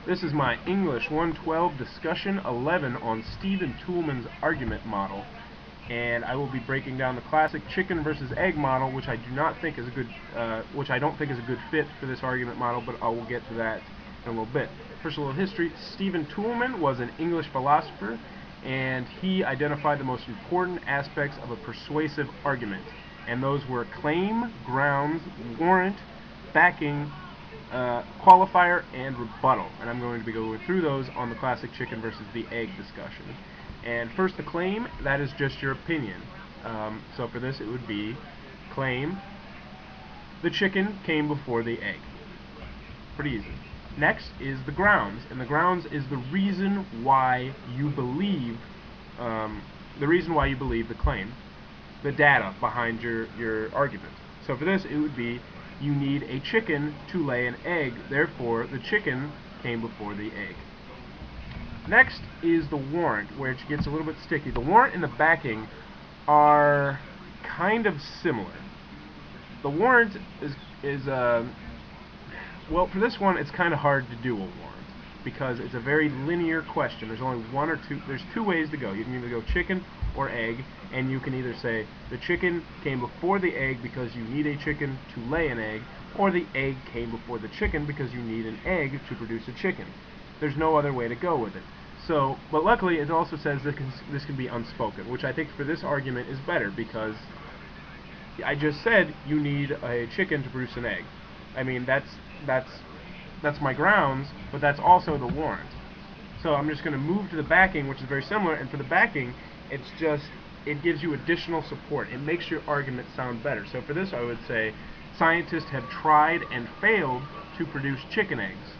This is my English 112 discussion 11 on Stephen Toulmin's argument model, and I will be breaking down the classic chicken versus egg model, which I don't think is a good fit for this argument model, but I will get to that in a little bit. First, a little history. Stephen Toulmin was an English philosopher, and he identified the most important aspects of a persuasive argument, and those were claim, grounds, warrant, backing, qualifier, and rebuttal, and I'm going to be going through those on the classic chicken versus the egg discussion. And first, the claim, that is just your opinion. So for this it would be claim the chicken came before the egg. Pretty easy. Next is the grounds, and the grounds is the reason why you believe the claim, the data behind your argument. So for this it would be you need a chicken to lay an egg, therefore the chicken came before the egg. Next is the warrant, which gets a little bit sticky. The warrant and the backing are kind of similar. The warrant well, for this one it's kind of hard to do a warrant because it's a very linear question. There's only there's two ways to go. You can either go chicken or egg, and you can either say the chicken came before the egg because you need a chicken to lay an egg, or the egg came before the chicken because you need an egg to produce a chicken. There's no other way to go with it. So, but luckily it also says that this can be unspoken, which I think for this argument is better because I just said you need a chicken to produce an egg. I mean, that's my grounds, but that's also the warrant. So I'm just going to move to the backing, which is very similar, and for the backing, it gives you additional support. It makes your argument sound better. So for this I would say scientists have tried and failed to produce chicken eggs.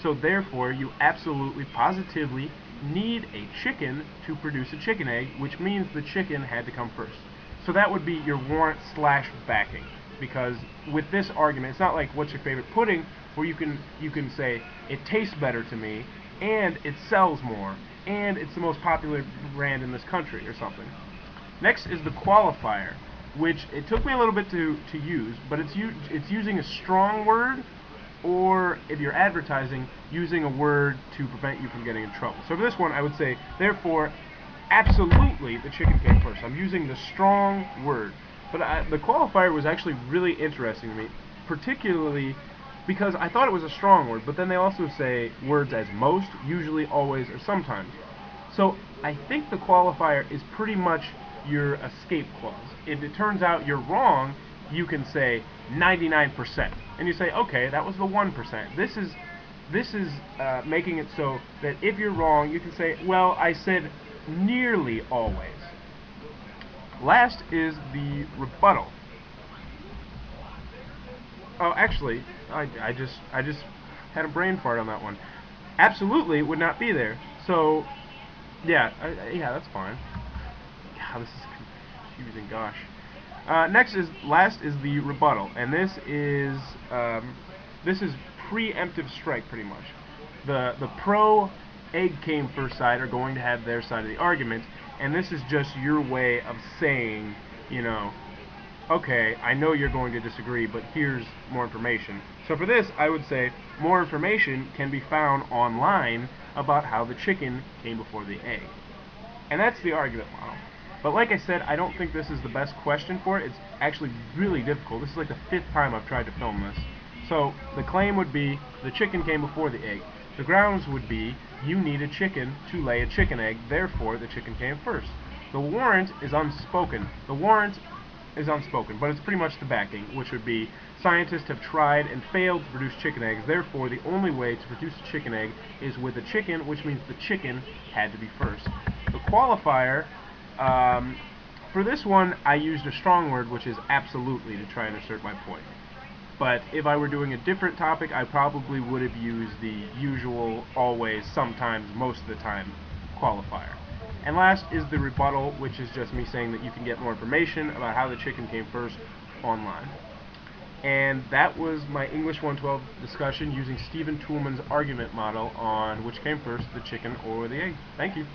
So therefore you absolutely positively need a chicken to produce a chicken egg, which means the chicken had to come first. So that would be your warrant / backing, because with this argument it's not like what's your favorite pudding, where you can say it tastes better to me and it sells more and it's the most popular brand in this country or something. Next is the qualifier, which it took me a little bit to use, but it's using a strong word, or if you're advertising, using a word to prevent you from getting in trouble. So for this one I would say, therefore, absolutely the chicken came first. I'm using the strong word. But the qualifier was actually really interesting to me, particularly because I thought it was a strong word, but then they also say words as most, usually, always, or sometimes. So I think the qualifier is pretty much your escape clause. If it turns out you're wrong, you can say 99%, and you say, okay, that was the 1%. This is making it so that if you're wrong, you can say, well, I said nearly always. Last is the rebuttal. Oh, actually, I just had a brain fart on that one. Absolutely would not be there. So, yeah, that's fine. God, this is confusing. Gosh. Last is the rebuttal, and this is preemptive strike, pretty much. The pro egg came first side are going to have their side of the argument, and this is just your way of saying, you know, okay, I know you're going to disagree, but here's more information. So for this, I would say more information can be found online about how the chicken came before the egg. And that's the argument model. But like I said, I don't think this is the best question for it. It's actually really difficult. This is like the 5th time I've tried to film this. So the claim would be the chicken came before the egg. The grounds would be you need a chicken to lay a chicken egg, therefore the chicken came first. The warrant is unspoken. The warrant is unspoken, but it's pretty much the backing, which would be scientists have tried and failed to produce chicken eggs, therefore the only way to produce a chicken egg is with a chicken, which means the chicken had to be first. The qualifier, for this one I used a strong word, which is absolutely, to try and assert my point. But if I were doing a different topic, I probably would have used the usual, always, sometimes, most of the time qualifier. And last is the rebuttal, which is just me saying that you can get more information about how the chicken came first online. And that was my English 112 discussion using Stephen Toulmin's argument model on which came first, the chicken or the egg. Thank you.